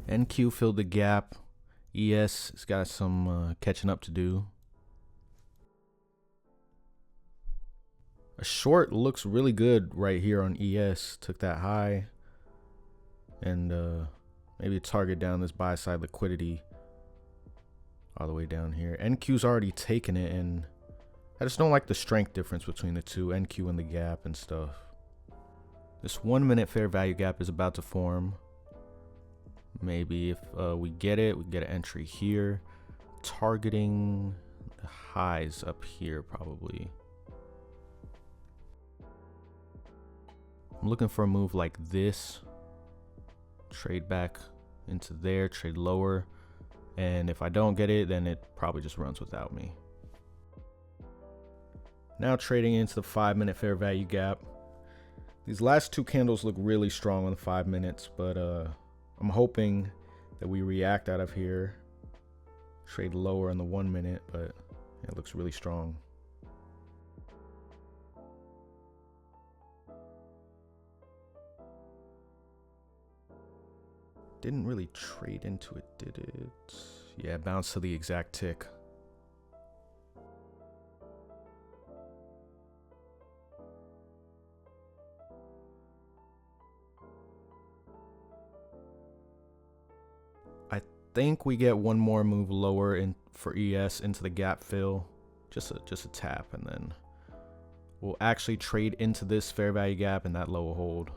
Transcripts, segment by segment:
NQ filled the gap. ES has got some catching up to do. A short looks really good right here on ES. Took that high. And maybe target down this buy side liquidity all the way down here. NQ's already taken it, and I just don't like the strength difference between the two, NQ and the gap and stuff. This 1 minute fair value gap is about to form. Maybe if we get it, we get an entry here, targeting the highs up here probably. I'm looking for a move like this. Trade back into there, trade lower. And if I don't get it, then it probably just runs without me. Now trading into the 5 minute fair value gap. These last two candles look really strong on the 5 minutes, but I'm hoping that we react out of here. Trade lower on the 1 minute, but it looks really strong. Didn't really trade into it, did it? Yeah, bounced to the exact tick. I think we get one more move lower in for ES into the gap fill. Just a tap, and then we'll actually trade into this fair value gap and that lower hold.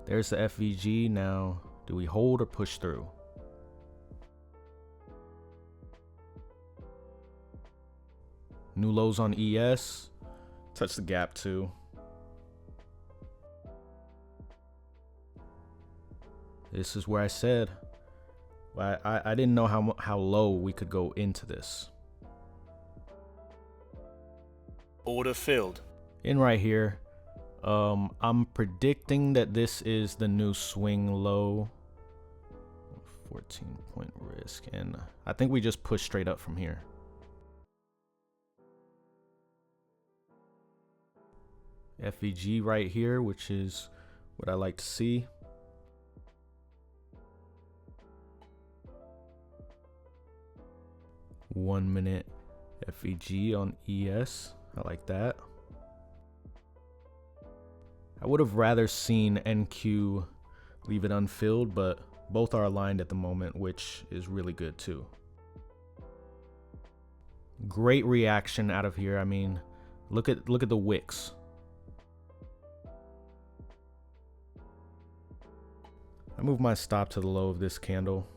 There's the FVG. Now, do we hold or push through? New lows on ES. Touch the gap too. This is where I said I didn't know how low we could go into this. Order filled. In right here. I'm predicting that this is the new swing low. 14-point risk, and I think we just push straight up from here. FVG right here, which is what I like to see. One minute FVG on ES. I like that. I would have rather seen NQ leave it unfilled, but both are aligned at the moment, which is really good too. Great reaction out of here. I mean, look at the wicks. I move my stop to the low of this candle.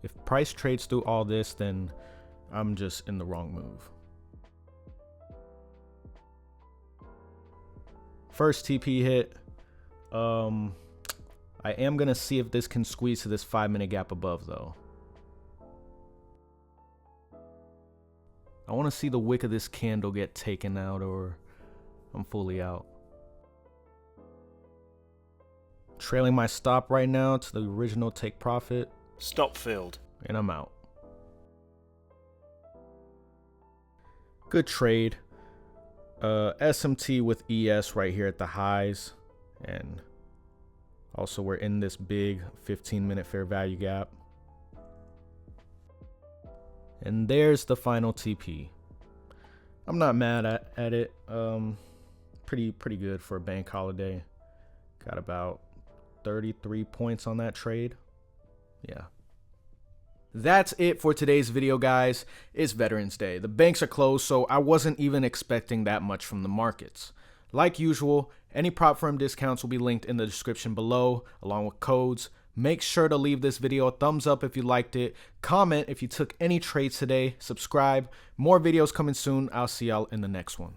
If price trades through all this, then I'm just in the wrong move. First TP hit. I am gonna see if this can squeeze to this 5 minute gap above though. I want to see the wick of this candle get taken out, or I'm fully out. Trailing my stop right now to the original take profit. Stop filled. And I'm out. Good trade. SMT with ES right here at the highs, and also we're in this big 15-minute fair value gap, and there's the final TP. I'm not mad at it. Pretty good for a bank holiday. Got about 33 points on that trade. Yeah. That's it for today's video, guys. It's Veterans Day. The banks are closed, so I wasn't even expecting that much from the markets. Like usual, any prop firm discounts will be linked in the description below, along with codes. Make sure to leave this video a thumbs up if you liked it. Comment if you took any trades today. Subscribe. More videos coming soon. I'll see y'all in the next one.